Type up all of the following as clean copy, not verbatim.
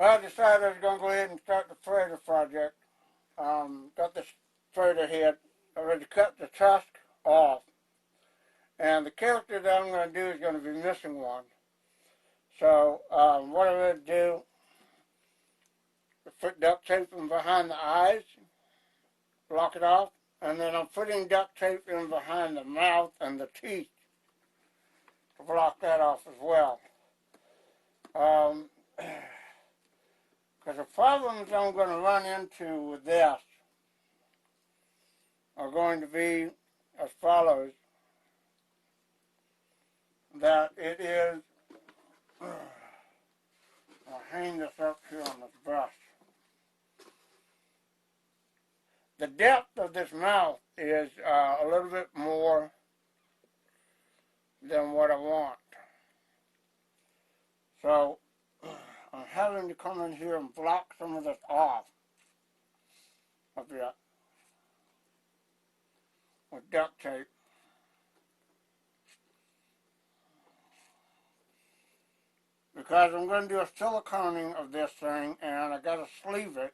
Well, I decided I was going to go ahead and start the freighter project. Got this freighter head. I already cut the tusk off. And the character that I'm going to do is going to be missing one. So what I'm going to do is put duct tape in behind the eyes, block it off, and then I'm putting duct tape in behind the mouth and the teeth to block that off as well. Because the problems I'm going to run into with this are going to be as follows. That it is, I'll hang this up here on this brush. The depth of this mouth is a little bit more than what I want. So I'm having to come in here and block some of this off a bit with duct tape. Because I'm going to do a siliconing of this thing and I got to sleeve it.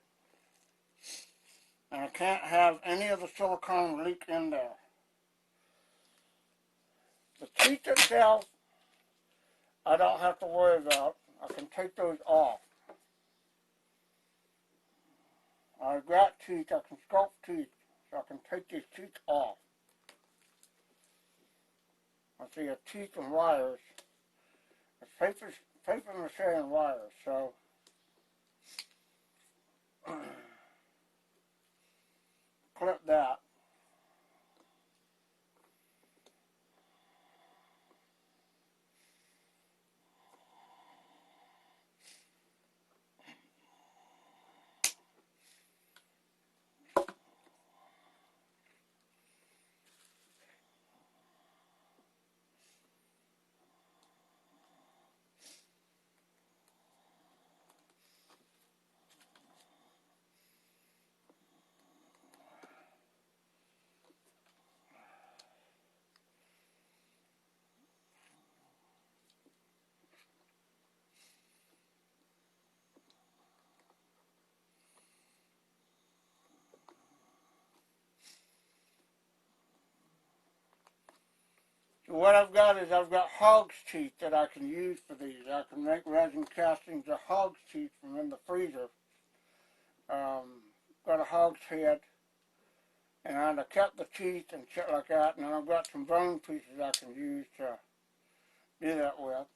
And I can't have any of the silicone leak in there. The teeth itself, I don't have to worry about. I can take those off. I've got teeth, I can sculpt teeth, so I can take these teeth off. I see a teeth and wires. It's paper mache and wires, so clip that. So what I've got is I've got hog's teeth that I can use for these. I can make resin castings of hog's teeth from in the freezer. Got a hog's head, and I kept the teeth and shit like that, and then I've got some bone pieces I can use to do that with.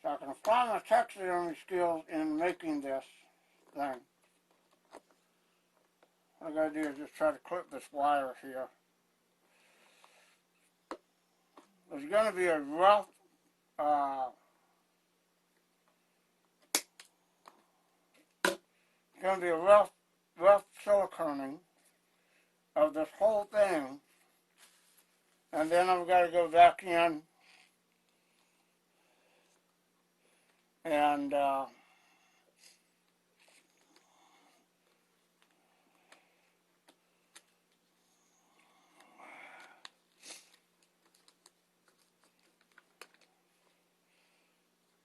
So I can apply my taxidermy skills in making this thing. What I gotta do is just try to clip this wire here. There's gonna be a rough rough siliconing of this whole thing, and then I've got to go back in and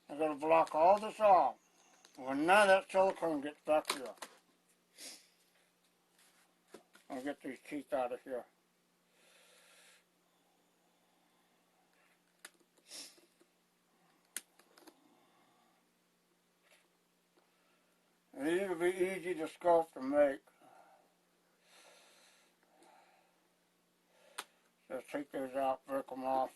I've got to block all this off. Well, none of that silicone gets back here. I'll get these teeth out of here. And these will be easy to sculpt and make. Just take those out, break them off.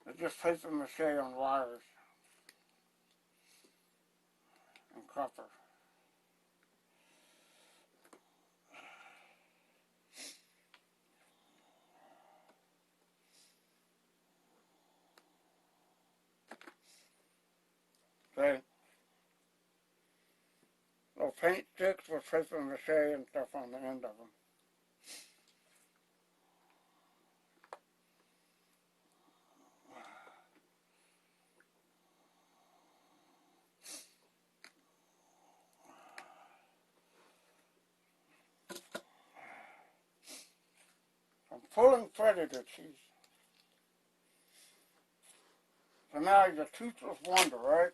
It's just paper mache on wires and copper. Okay. Little paint sticks with paper mache and stuff on the end of them. pulling predator teeth. So now he's a toothless wonder, right?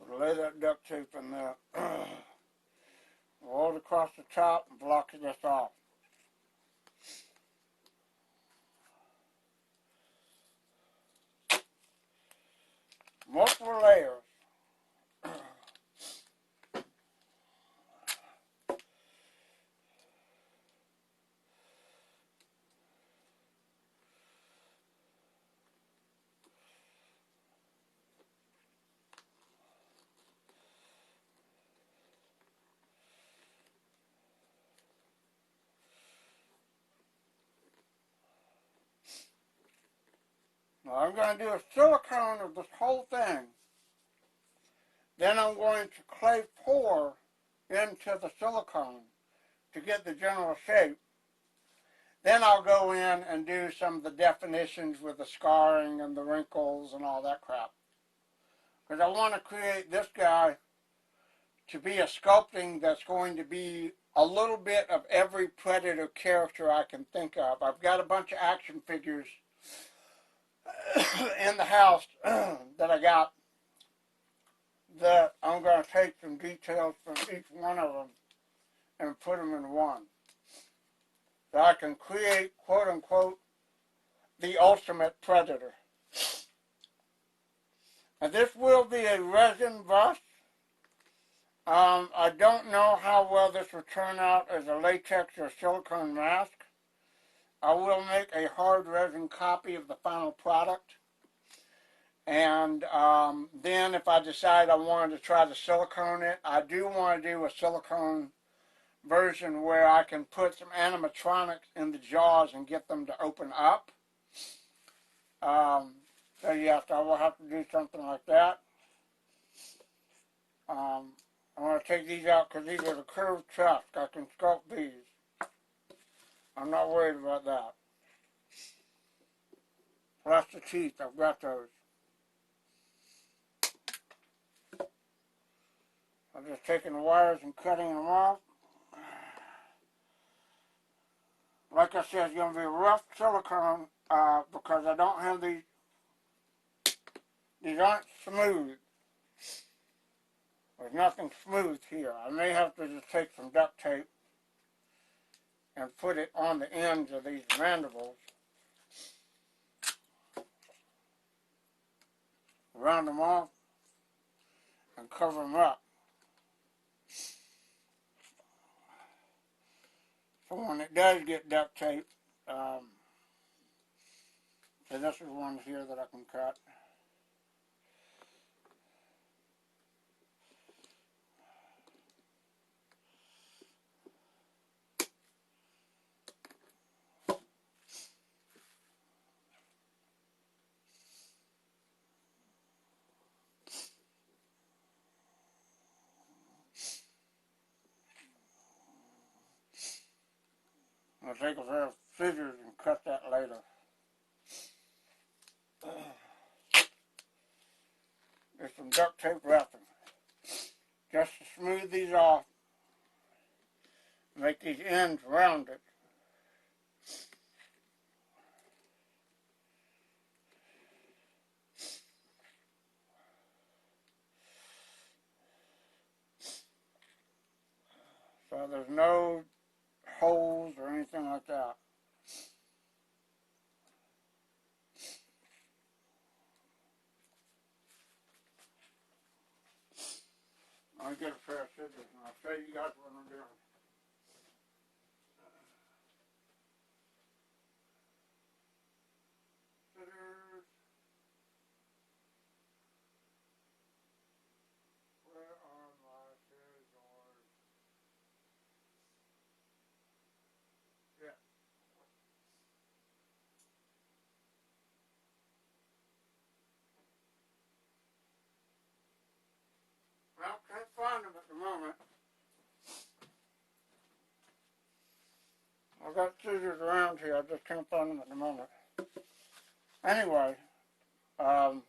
So lay that duct tape in there. Roll it across the top and block this off. Multiple layers. Now I'm going to do a silicone of this whole thing. Then I'm going to clay pour into the silicone to get the general shape. Then I'll go in and do some of the definitions with the scarring and the wrinkles and all that crap. Because I want to create this guy to be a sculpting that's going to be a little bit of every Predator character I can think of. I've got a bunch of action figures in the house that I got that I'm going to take some details from each one of them and put them in one. So I can create, quote unquote, the ultimate Predator. And this will be a resin bust. I don't know how well this will turn out as a latex or silicone mask. I will make a hard resin copy of the final product. And then if I decide I wanted to try to silicone it, I do want to do a silicone version where I can put some animatronics in the jaws and get them to open up. So yes, I will have to do something like that. I'm going to take these out because these are the curved tusk. I can sculpt these. I'm not worried about that. Plus the teeth, I've got those. I'm just taking the wires and cutting them off. Like I said, it's going to be rough silicone because I don't have these. These aren't smooth. There's nothing smooth here. I may have to just take some duct tape and put it on the ends of these mandibles. Round them off and cover them up. So when it does get duct tape, so this is one here that I can cut. I'll take a pair of scissors and cut that later. There's some duct tape wrapping. Just to smooth these off, make these ends rounded. So there's no holes or anything like that. I'll get a pair of scissors and I'll show you guys what I'm doing. I've got scissors around here, I just can't find them at the moment. Anyway, round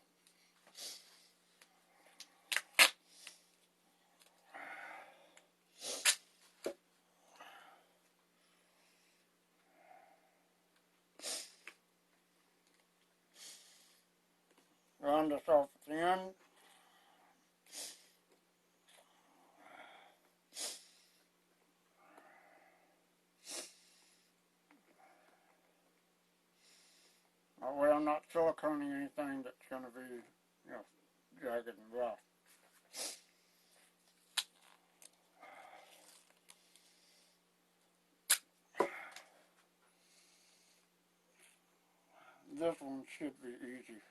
this off at the end. That way I'm not siliconing anything that's going to be, you know, jagged and rough. This one should be easy.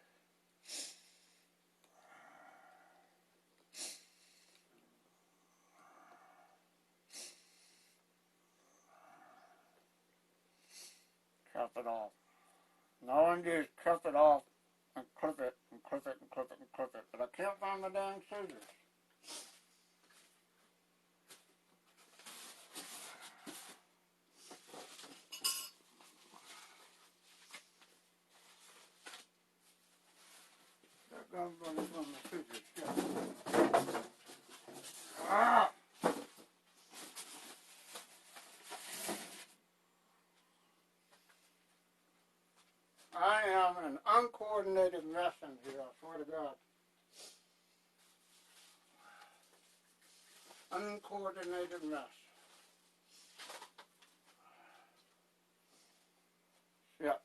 Cup it off. And all I do is cup it off and clip it and clip it and clip it and clip it. But I can't find my dang scissors. From the scissors. Yeah. Ah! I am an uncoordinated mess in here, I swear to God. Uncoordinated mess. Yep.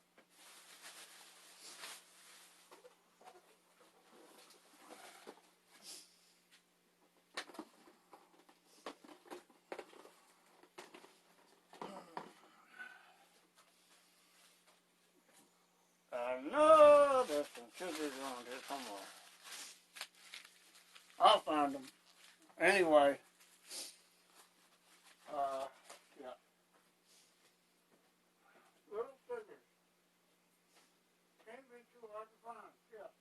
I know there's some scissors around here somewhere. I'll find them. Anyway, yeah. Little scissors. Can't be too hard to find. Yeah.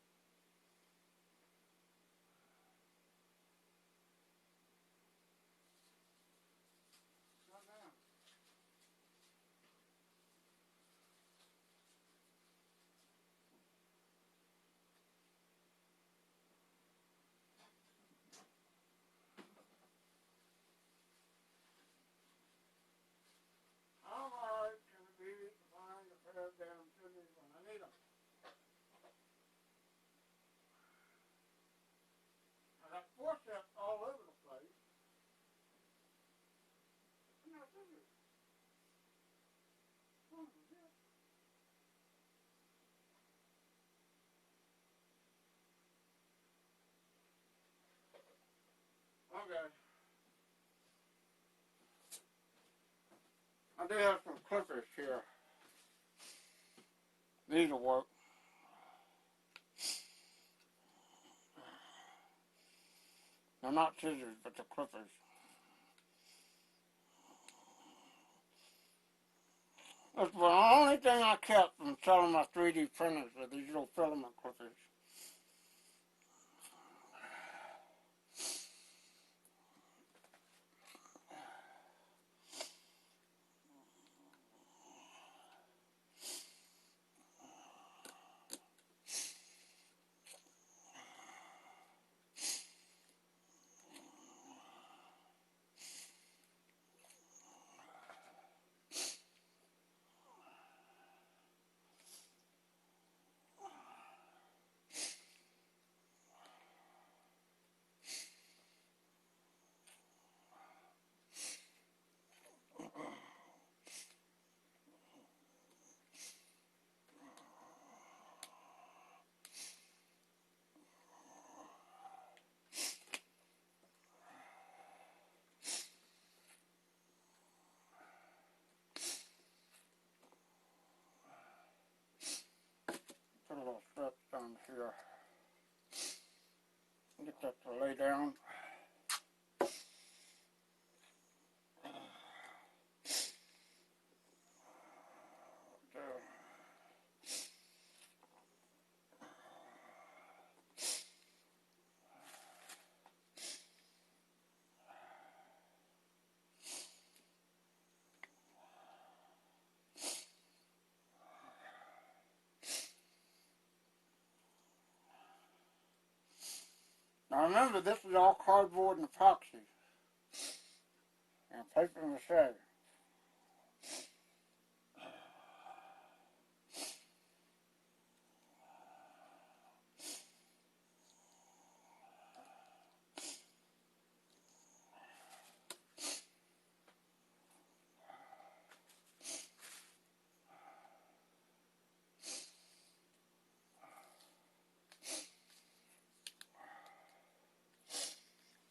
Not now. How hard can it be to find a pair of damn scissors when I need them? I got forceps all over the place. No scissors. Oh, yeah. Okay. I do have some clippers here. These will work. They're not scissors, but they're clippers. That's the only thing I kept from selling my 3D printers were these little filament clippers. Put a little strip down here. Get that to lay down. There. Now remember, this is all cardboard and epoxy and paper mache.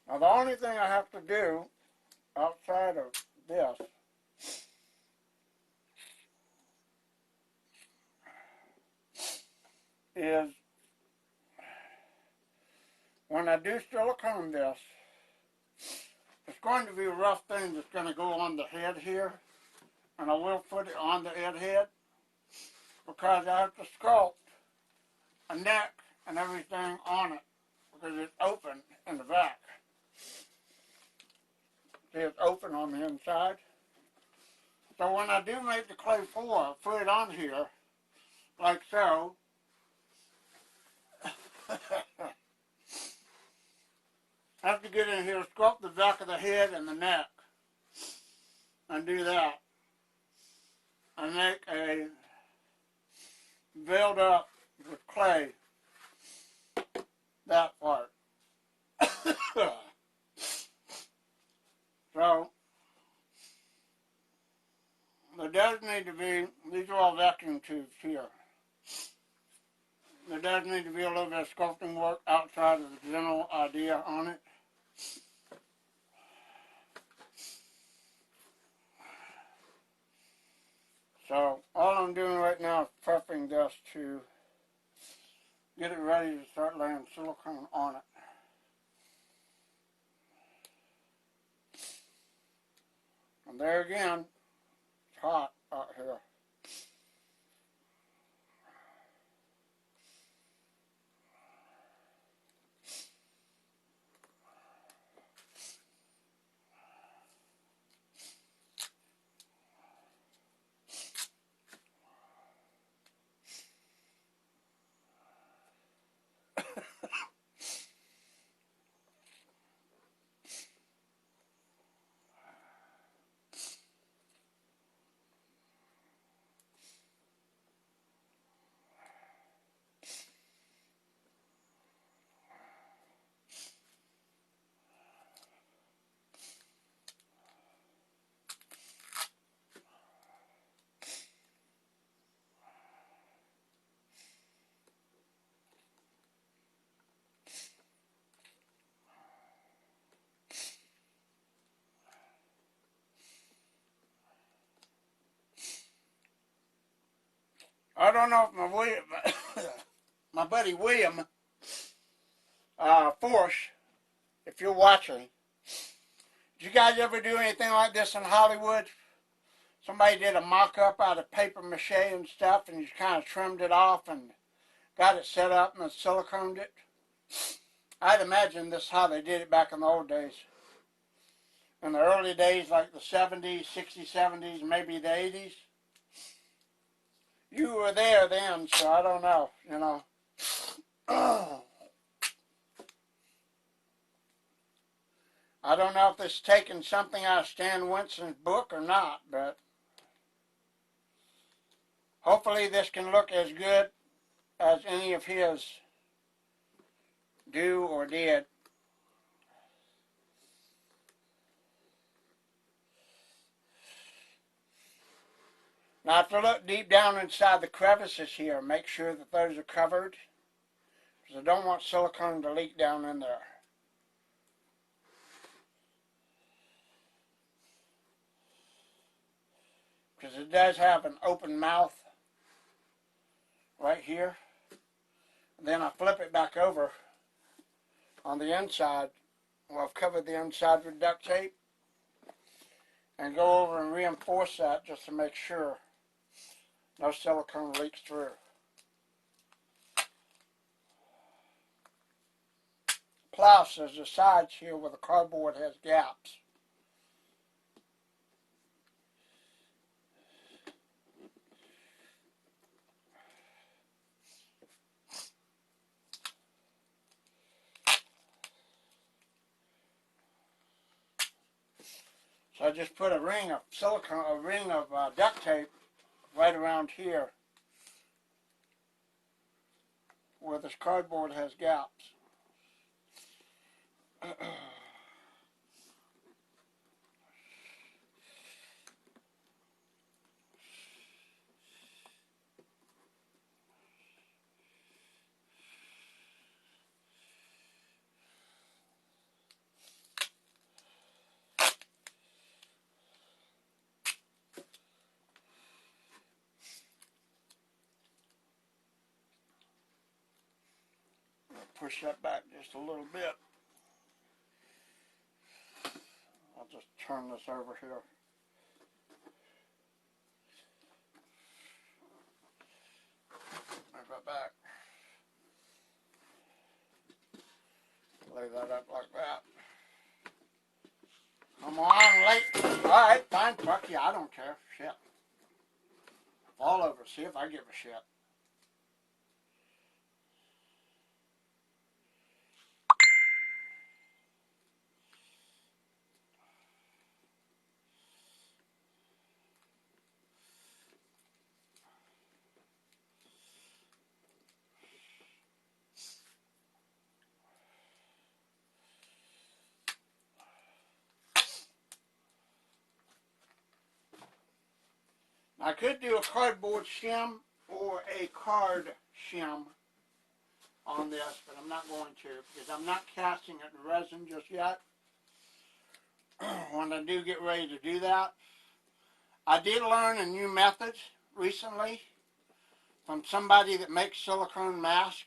Now the only thing I have to do outside of this is when I do silicone this, it's going to be a rough thing that's going to go on the head here, and I will put it on the head because I have to sculpt a neck and everything on it because it's open in the back. See, it's open on the inside. So when I do make the clay floor, I put it on here like so. I have to get in here, sculpt the back of the head and the neck, and do that, and make a build up with clay that part. So there does need to be, these are all vacuum tubes here. There does need to be a little bit of sculpting work outside of the general idea on it. So all I'm doing right now is prepping this to get it ready to start laying silicone on it. And there again, it's hot out here. I don't know if my buddy William Force, if you're watching, did you guys ever do anything like this in Hollywood? Somebody did a mock-up out of paper mache and stuff, and you kind of trimmed it off and got it set up and then siliconed it. I'd imagine this is how they did it back in the old days. In the early days, like the 70s, 60s, 70s, maybe the 80s. You were there then, so I don't know, you know. I don't know if this is taking something out of Stan Winston's book or not, but hopefully this can look as good as any of his do or did. Now, if you look deep down inside the crevices here, make sure that those are covered, because I don't want silicone to leak down in there. Because it does have an open mouth right here. And then I flip it back over on the inside. Well, I've covered the inside with duct tape, and go over and reinforce that just to make sure no silicone leaks through. Plus, there's the sides here where the cardboard has gaps. So I just put a ring of silicone, a ring of duct tape right around here where this cardboard has gaps. Push that back just a little bit. I'll just turn this over here. Move it back. Lay that up like that. Come on, late. Alright, fine, fuck you, I don't care. Shit. All over, see if I give a shit. I could do a cardboard shim or a card shim on this, but I'm not going to because I'm not casting it in resin just yet. When I do get ready to do that, I did learn a new method recently from somebody that makes silicone masks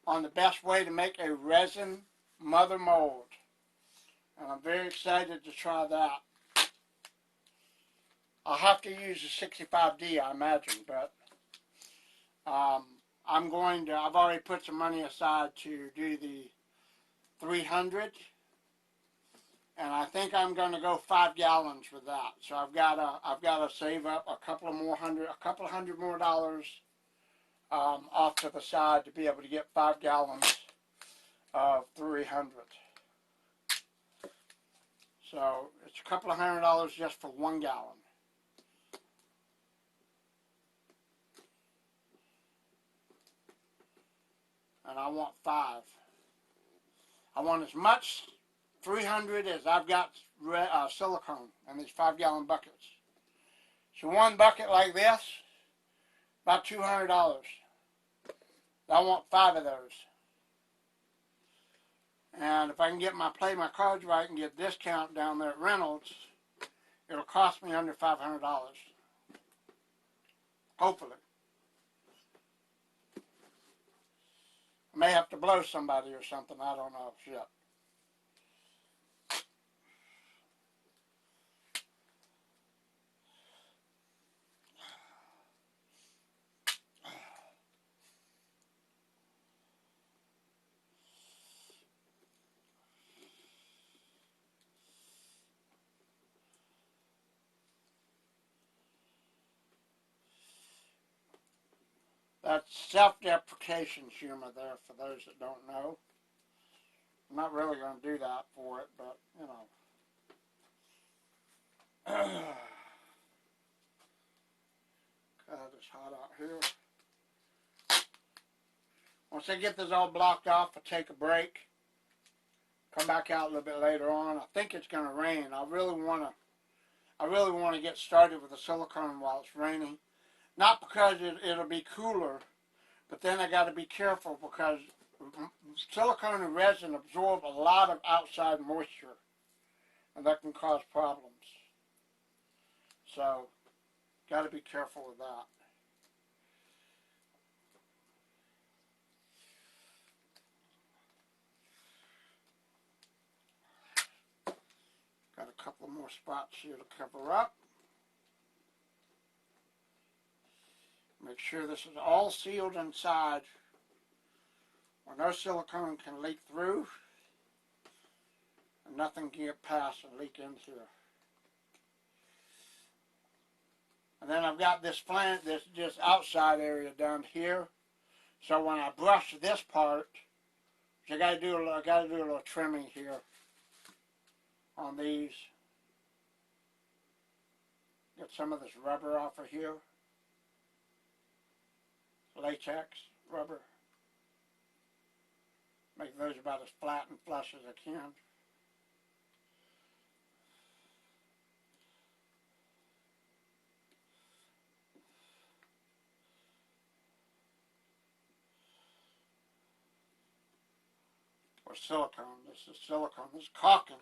on the best way to make a resin mother mold. And I'm very excited to try that. I'll have to use the 65D, I imagine, but I've already put some money aside to do the 300, and I think I'm going to go 5 gallons with that. So I've got to save up a couple hundred more dollars off to the side to be able to get 5 gallons of 300. So it's a couple of $100 just for 1 gallon. And I want 5. I want as much 300 as I've got silicone in these 5 gallon buckets. So one bucket like this, about $200. I want 5 of those. And if I can play my cards right and get a discount down there at Reynolds, it'll cost me under $500. Hopefully. I may have to blow somebody or something, I don't know yet. That's self-deprecation humor there for those that don't know. I'm not really going to do that for it, but, you know. God, it's hot out here. Once I get this all blocked off, I'll take a break. Come back out a little bit later on. I think it's going to rain. I really want to get started with the silicone while it's raining. Not because it'll be cooler, but then I got to be careful because silicone and resin absorb a lot of outside moisture, and that can cause problems. So, got to be careful with that. Got a couple more spots here to cover up. Make sure this is all sealed inside where no silicone can leak through and nothing can get past and leak in here. And then I've got this outside area down here. So when I brush this part, I got to do a little trimming here on these. Get some of this rubber off of here. Latex rubber. Make those about as flat and flush as I can. Or silicone. This is silicone. This is caulking.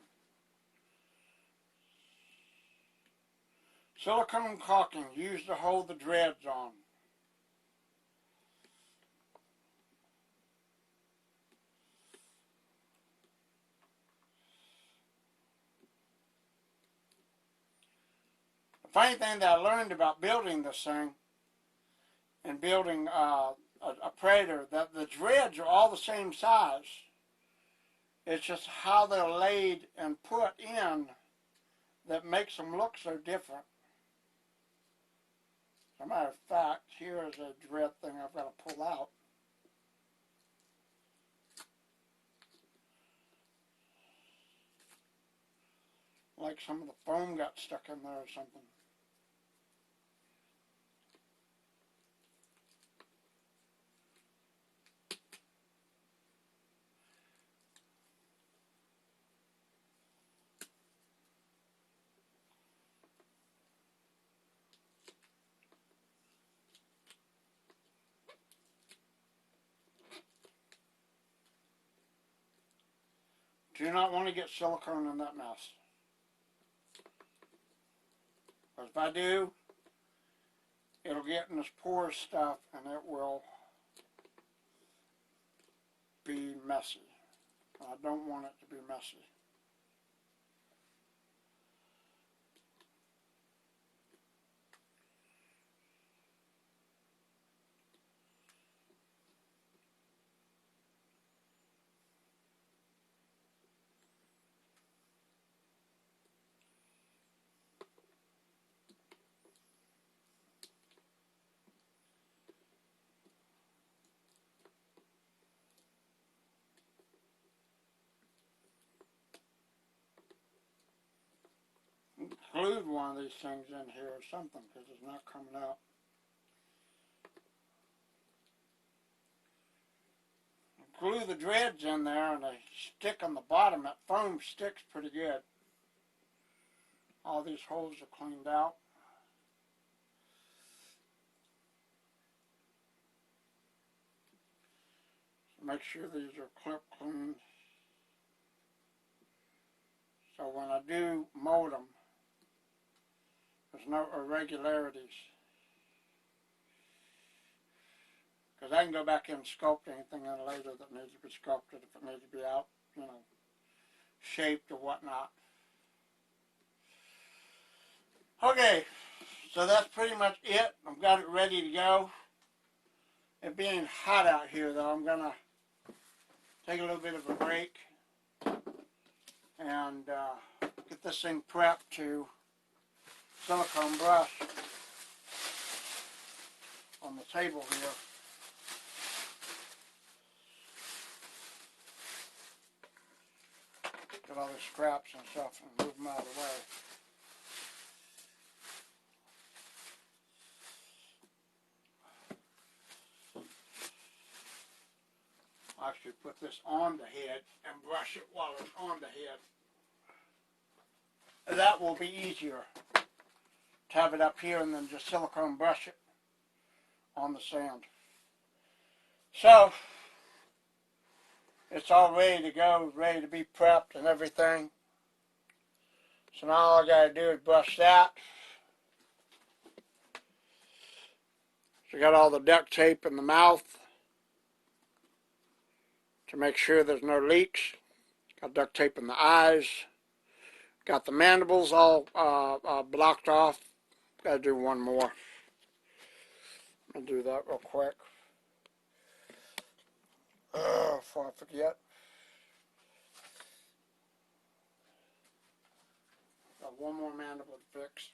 Silicone caulking used to hold the dreads on. The funny thing that I learned about building this thing and building a Predator, that the dreads are all the same size. It's just how they're laid and put in that makes them look so different. As a matter of fact, here is a dread thing I've got to pull out. Like some of the foam got stuck in there or something. Do not want to get silicone in that mess. Because if I do, it'll get in this porous stuff and it will be messy. I don't want it to be messy. Glued one of these things in here or something because it's not coming out. Glue the dreads in there and they stick on the bottom. That foam sticks pretty good. All these holes are cleaned out. So make sure these are clip clean. So when I do mold them, there's no irregularities. Because I can go back in and sculpt anything in later that needs to be sculpted if it needs to be out, you know, shaped or whatnot. Okay, so that's pretty much it. I've got it ready to go. It being hot out here though, I'm going to take a little bit of a break and get this thing prepped to silicone brush on the table here. Get all the scraps and stuff and move them out of the way. I'll actually put this on the head and brush it while it's on the head. That will be easier to have it up here and then just silicone brush it on the sand. So, it's all ready to go, ready to be prepped and everything. So now all I got to do is brush that. So I got all the duct tape in the mouth to make sure there's no leaks. Got duct tape in the eyes. Got the mandibles all blocked off. Got to do one more. I'll do that real quick. Before I forget. Got one more mandible to fix.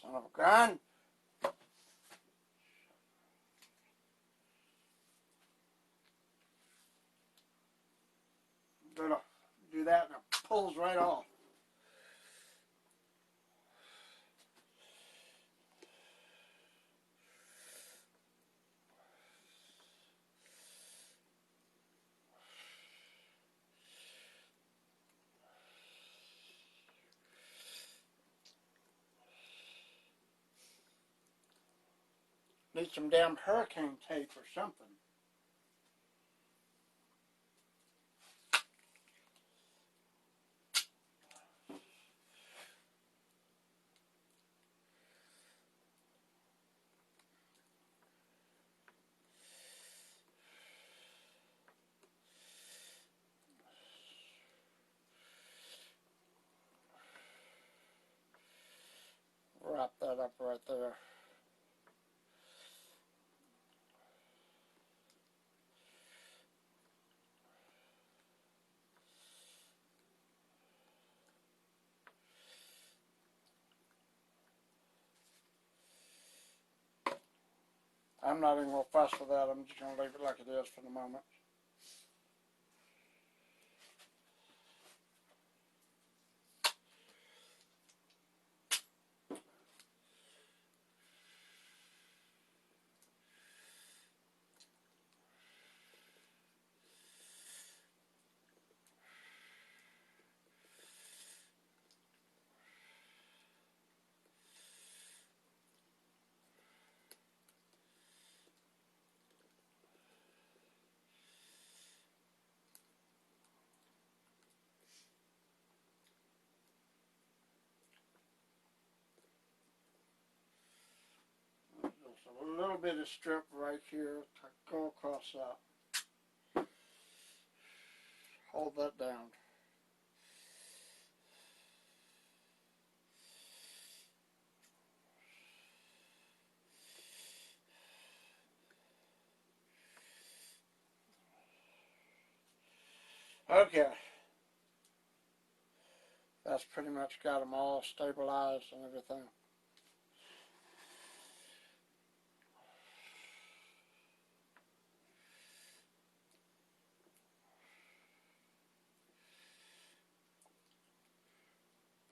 Son of a gun. I'm gonna do that and it pulls right off. Need some damn hurricane tape or something. Wrap that up right there. I'm not even going to fuss with that. I'm just going to leave it like it is for the moment. Just a little bit of strip right here to go across that. Hold that down. Okay. That's pretty much got them all stabilized and everything.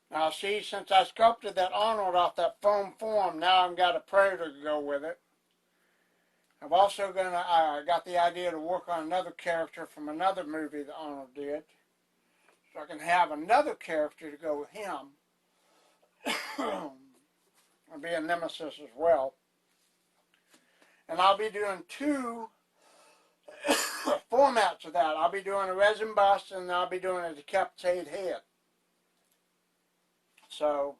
Now see, since I sculpted that Arnold off that foam form, now I've got a Predator to go with it. I've also got the idea to work on another character from another movie that Arnold did. So I can have another character to go with him. I'll be a nemesis as well. And I'll be doing two formats of that. I'll be doing a resin bust and I'll be doing a decapitated head. So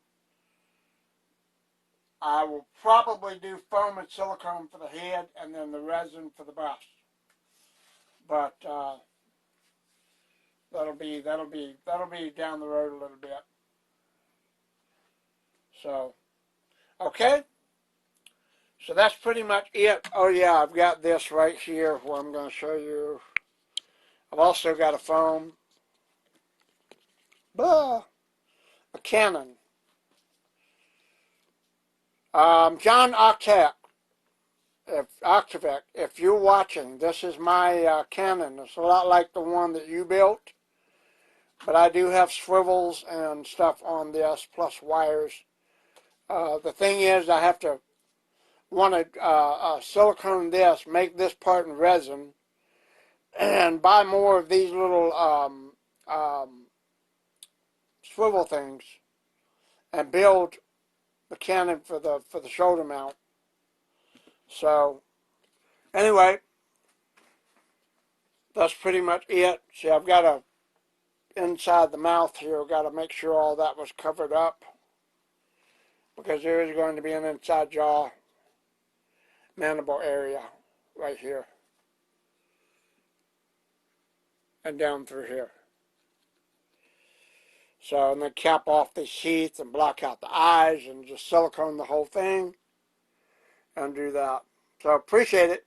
I will probably do foam and silicone for the head and then the resin for the bust. But that'll be down the road a little bit. So okay. So that's pretty much it. Oh yeah, I've got this right here where I'm going to show you. I've also got a foam. A Canon. John Octavek, if you're watching, this is my Canon. It's a lot like the one that you built, but I do have swivels and stuff on this, plus wires. The thing is, I have to want to silicone this, make this part in resin, and buy more of these little swivel things, and build the cannon for the shoulder mount. So anyway, that's pretty much it. See, I've got a inside the mouth here. I've got to make sure all that was covered up because there is going to be an inside jaw mandible area right here and down through here. So, and then cap off the sheath and block out the eyes and just silicone the whole thing and do that. So appreciate it.